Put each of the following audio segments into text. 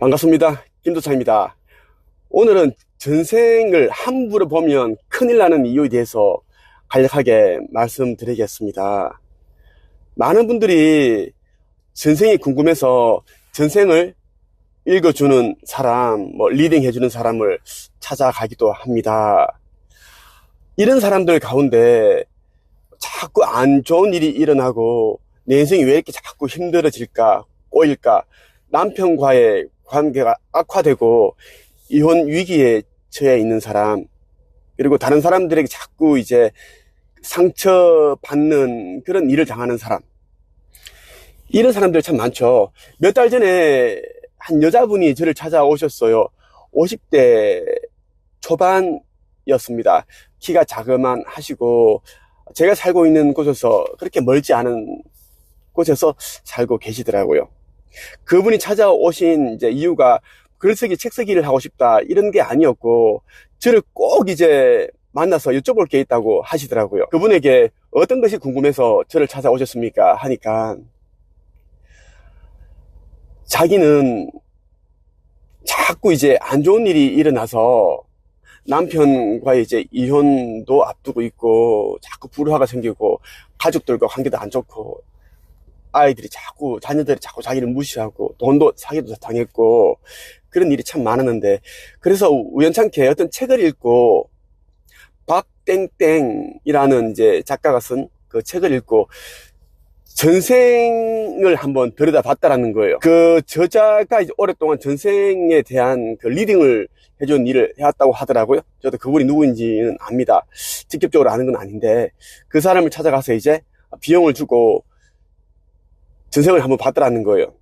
반갑습니다. 김도창입니다. 오늘은 전생을 함부로 보면 큰일 나는 이유에 대해서 간략하게 말씀드리겠습니다. 많은 분들이 전생이 궁금해서 전생을 읽어주는 사람, 리딩해주는 사람을 찾아가기도 합니다. 이런 사람들 가운데 자꾸 안 좋은 일이 일어나고 내 인생이 왜 이렇게 자꾸 힘들어질까, 꼬일까, 남편과의 관계가 악화되고 이혼 위기에 처해 있는 사람, 그리고 다른 사람들에게 자꾸 이제 상처받는 그런 일을 당하는 사람, 이런 사람들 참 많죠. 몇 달 전에 한 여자분이 저를 찾아오셨어요. 50대 초반이었습니다. 키가 자그만 하시고 제가 살고 있는 곳에서 그렇게 멀지 않은 곳에서 살고 계시더라고요. 그분이 찾아오신 이제 이유가 글쓰기, 책쓰기를 하고 싶다 이런 게 아니었고, 저를 꼭 이제 만나서 여쭤볼 게 있다고 하시더라고요. 그분에게 어떤 것이 궁금해서 저를 찾아오셨습니까 하니까, 자기는 자꾸 이제 안 좋은 일이 일어나서 남편과의 이제 이혼도 앞두고 있고, 자꾸 불화가 생기고, 가족들과 관계도 안 좋고, 자녀들이 자꾸 자기를 무시하고, 돈도 사기도 당했고, 그런 일이 참 많았는데, 그래서 우연찮게 어떤 책을 읽고, 박땡땡이라는 이제 작가가 쓴 그 책을 읽고, 전생을 한번 들여다봤다라는 거예요. 그 저자가 이제 오랫동안 전생에 대한 그 리딩을 해준 일을 해왔다고 하더라고요. 저도 그분이 누구인지는 압니다. 직접적으로 아는 건 아닌데, 그 사람을 찾아가서 이제 비용을 주고 전생을 한번 봤더라는 거예요.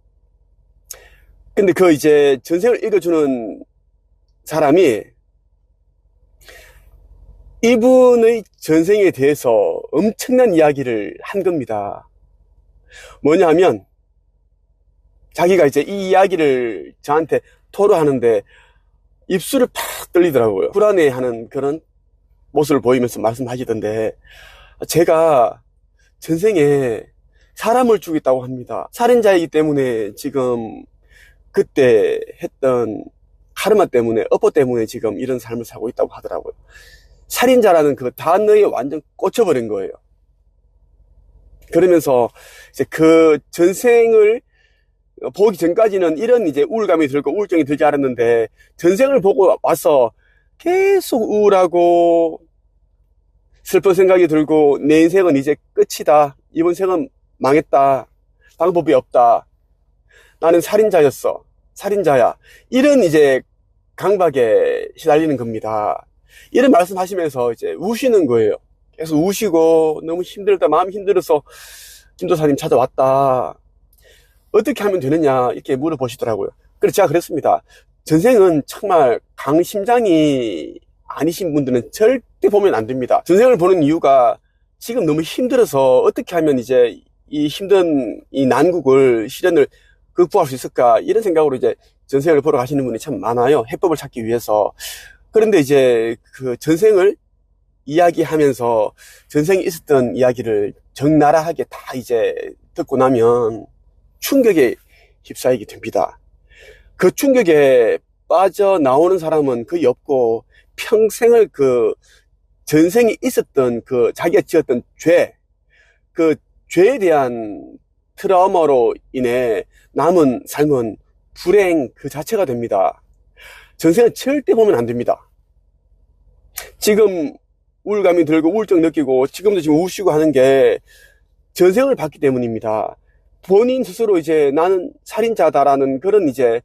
근데 그 이제 전생을 읽어주는 사람이 이분의 전생에 대해서 엄청난 이야기를 한 겁니다. 뭐냐 하면, 자기가 이제 이 이야기를 저한테 토로하는데 입술을 팍 떨리더라고요. 불안해하는 그런 모습을 보이면서 말씀하시던데, 제가 전생에 사람을 죽였다고 합니다. 살인자이기 때문에 지금 그때 했던 카르마 때문에, 업보 때문에 지금 이런 삶을 살고 있다고 하더라고요. 살인자라는 그 단어에 완전 꽂혀버린 거예요. 그러면서 이제 그 전생을 보기 전까지는 이런 이제 우울감이 들고 우울증이 들지 않았는데, 전생을 보고 와서 계속 우울하고 슬픈 생각이 들고, 내 인생은 이제 끝이다, 이번 생은 망했다, 방법이 없다, 나는 살인자였어, 살인자야, 이런 이제 강박에 시달리는 겁니다. 이런 말씀하시면서 이제 우시는 거예요. 계속 우시고, 너무 힘들다, 마음이 힘들어서 김도사님 찾아왔다, 어떻게 하면 되느냐 이렇게 물어보시더라고요. 그래서 제가 그랬습니다. 전생은 정말 강심장이 아니신 분들은 절대 보면 안 됩니다. 전생을 보는 이유가 지금 너무 힘들어서 어떻게 하면 이제 이 힘든 이 난국을, 시련을 극복할 수 있을까, 이런 생각으로 이제 전생을 보러 가시는 분이 참 많아요. 해법을 찾기 위해서. 그런데 이제 그 전생을 이야기하면서 전생에 있었던 이야기를 적나라하게 다 이제 듣고 나면 충격에 휩싸이게 됩니다. 그 충격에 빠져나오는 사람은 거의 없고, 평생을 그 전생에 있었던 그 자기가 지었던 그 죄에 대한 트라우마로 인해 남은 삶은 불행 그 자체가 됩니다. 전생은 절대 보면 안 됩니다. 지금 우울감이 들고 우울증 느끼고 지금도 지금 우시고 하는 게 전생을 봤기 때문입니다. 본인 스스로 이제 나는 살인자다라는 그런 이제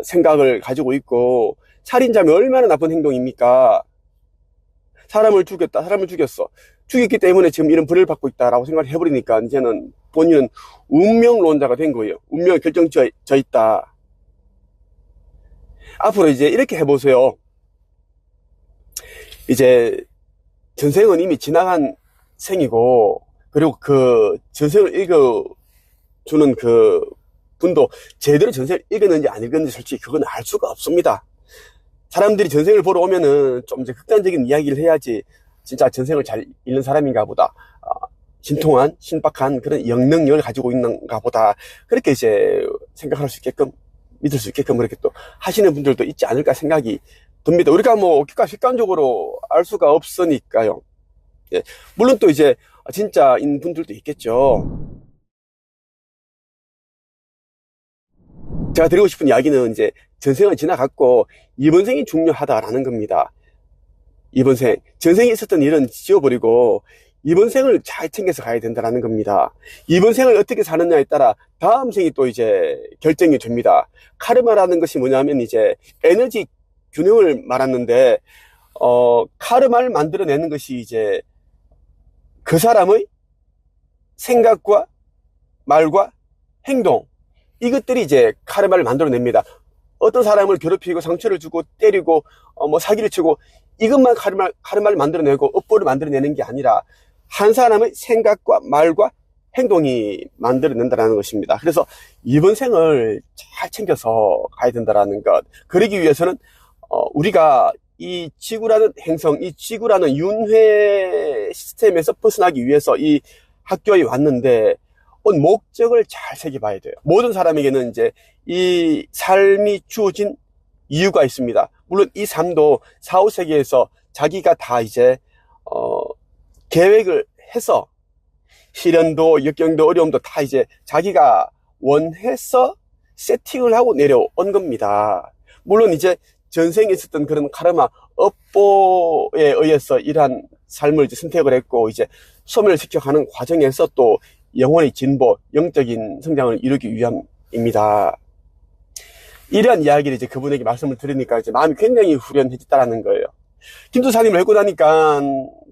생각을 가지고 있고, 살인자면 얼마나 나쁜 행동입니까? 사람을 죽였다, 사람을 죽였어, 죽였기 때문에 지금 이런 벌을 받고 있다라고 생각을 해버리니까 이제는 본인은 운명론자가 된 거예요. 운명이 결정져 있다. 앞으로 이제 이렇게 해보세요. 이제 전생은 이미 지나간 생이고, 그리고 그 전생을 읽어주는 그 분도 제대로 전생을 읽었는지 안 읽었는지 솔직히 그건 알 수가 없습니다. 사람들이 전생을 보러 오면은 좀 이제 극단적인 이야기를 해야지 진짜 전생을 잘 읽는 사람인가 보다, 신통한, 신박한 그런 영능력을 가지고 있는가 보다, 그렇게 이제 생각할 수 있게끔 믿을 수 있게끔 그렇게 또 하시는 분들도 있지 않을까 생각이 듭니다. 우리가 뭐 객관적으로 알 수가 없으니까요. 예. 물론 또 이제 진짜인 분들도 있겠죠. 제가 드리고 싶은 이야기는 이제 전생은 지나갔고 이번 생이 중요하다라는 겁니다. 이번 생, 전생에 있었던 일은 지워버리고 이번 생을 잘 챙겨서 가야 된다는 겁니다. 이번 생을 어떻게 사느냐에 따라 다음 생이 또 이제 결정이 됩니다. 카르마라는 것이 뭐냐면 이제 에너지 균형을 말하는데, 카르마를 만들어내는 것이 이제 그 사람의 생각과 말과 행동, 이것들이 이제 카르마를 만들어냅니다. 어떤 사람을 괴롭히고 상처를 주고 때리고 뭐 사기를 치고 이것만 카르마를 만들어내고 업보를 만들어내는 게 아니라 한 사람의 생각과 말과 행동이 만들어낸다는 것입니다. 그래서 이번 생을 잘 챙겨서 가야 된다는 것. 그러기 위해서는 우리가 이 지구라는 행성, 이 지구라는 윤회 시스템에서 벗어나기 위해서 이 학교에 왔는데 온 목적을 잘 새겨봐야 돼요. 모든 사람에게는 이제 이 삶이 주어진 이유가 있습니다. 물론 이 삶도 4, 5세기에서 자기가 다 이제 계획을 해서 시련도 역경도 어려움도 다 이제 자기가 원해서 세팅을 하고 내려온 겁니다. 물론 이제 전생에 있었던 그런 카르마 업보에 의해서 이러한 삶을 이제 선택을 했고 이제 소멸시켜가는 과정에서 또 영혼의 진보, 영적인 성장을 이루기 위함입니다. 이러한 이야기를 이제 그분에게 말씀을 드리니까 이제 마음이 굉장히 후련해졌다라는 거예요. 김도사님을 뵙고 나니까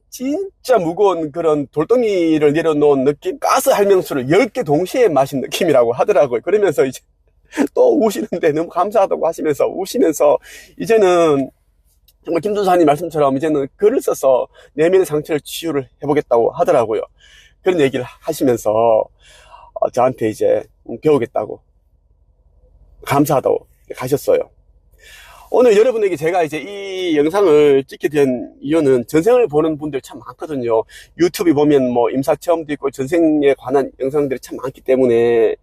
진짜 무거운 그런 돌덩이를 내려놓은 느낌? 가스 할명수를 10개 동시에 마신 느낌이라고 하더라고요. 그러면서 이제 또 우시는데 너무 감사하다고 하시면서 우시면서 이제는 정말 김도사님 말씀처럼 이제는 글을 써서 내면의 상처를 치유를 해보겠다고 하더라고요. 그런 얘기를 하시면서 저한테 이제 배우겠다고 감사하다고 가셨어요. 오늘 여러분에게 제가 이제 이 영상을 찍게 된 이유는 전생을 보는 분들 참 많거든요. 유튜브에 보면 뭐 임사체험도 있고 전생에 관한 영상들이 참 많기 때문에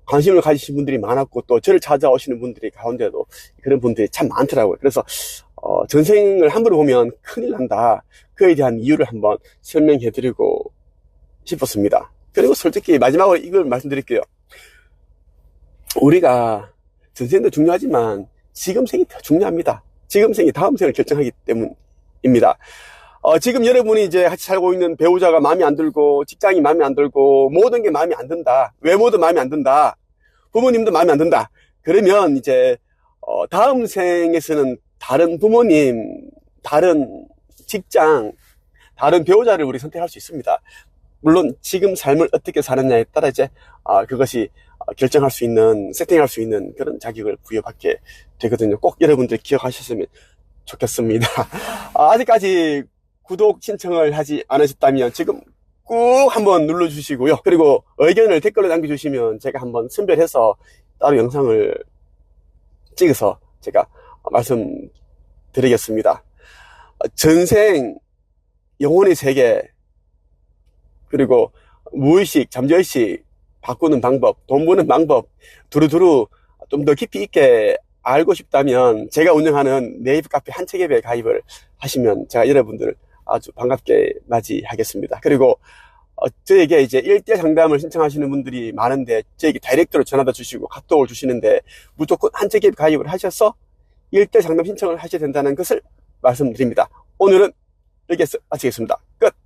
관심을 가지신 분들이 많았고 또 저를 찾아오시는 분들이 가운데도 그런 분들이 참 많더라고요. 그래서 전생을 함부로 보면 큰일 난다. 그에 대한 이유를 한번 설명해 드리고 싶었습니다. 그리고 솔직히 마지막으로 이걸 말씀드릴게요. 우리가 전생도 중요하지만 지금 생이 더 중요합니다. 지금 생이 다음 생을 결정하기 때문입니다. 지금 여러분이 이제 같이 살고 있는 배우자가 마음에 안 들고 직장이 마음에 안 들고 모든 게 마음에 안 든다. 외모도 마음에 안 든다. 부모님도 마음에 안 든다. 그러면 이제 다음 생에서는 다른 부모님, 다른 직장, 다른 배우자를 우리 선택할 수 있습니다. 물론 지금 삶을 어떻게 사느냐에 따라 이제 그것이 결정할 수 있는, 세팅할 수 있는 그런 자격을 부여받게 되거든요. 꼭 여러분들 기억하셨으면 좋겠습니다. 아직까지 구독 신청을 하지 않으셨다면 지금 꾹 한번 눌러주시고요. 그리고 의견을 댓글로 남겨주시면 제가 한번 선별해서 따로 영상을 찍어서 제가 말씀드리겠습니다. 전생, 영혼의 세계, 그리고 무의식, 잠재의식 바꾸는 방법, 돈 버는 방법 두루두루 좀 더 깊이 있게 알고 싶다면 제가 운영하는 네이버 카페 한책앱에 가입을 하시면 제가 여러분들을 아주 반갑게 맞이하겠습니다. 그리고 저에게 이제 1대 상담을 신청하시는 분들이 많은데 저에게 다이렉트로 전화도 주시고 카톡을 주시는데 무조건 한책앱 가입을 하셔서 1대 상담 신청을 하셔야 된다는 것을 말씀드립니다. 오늘은 여기서 마치겠습니다.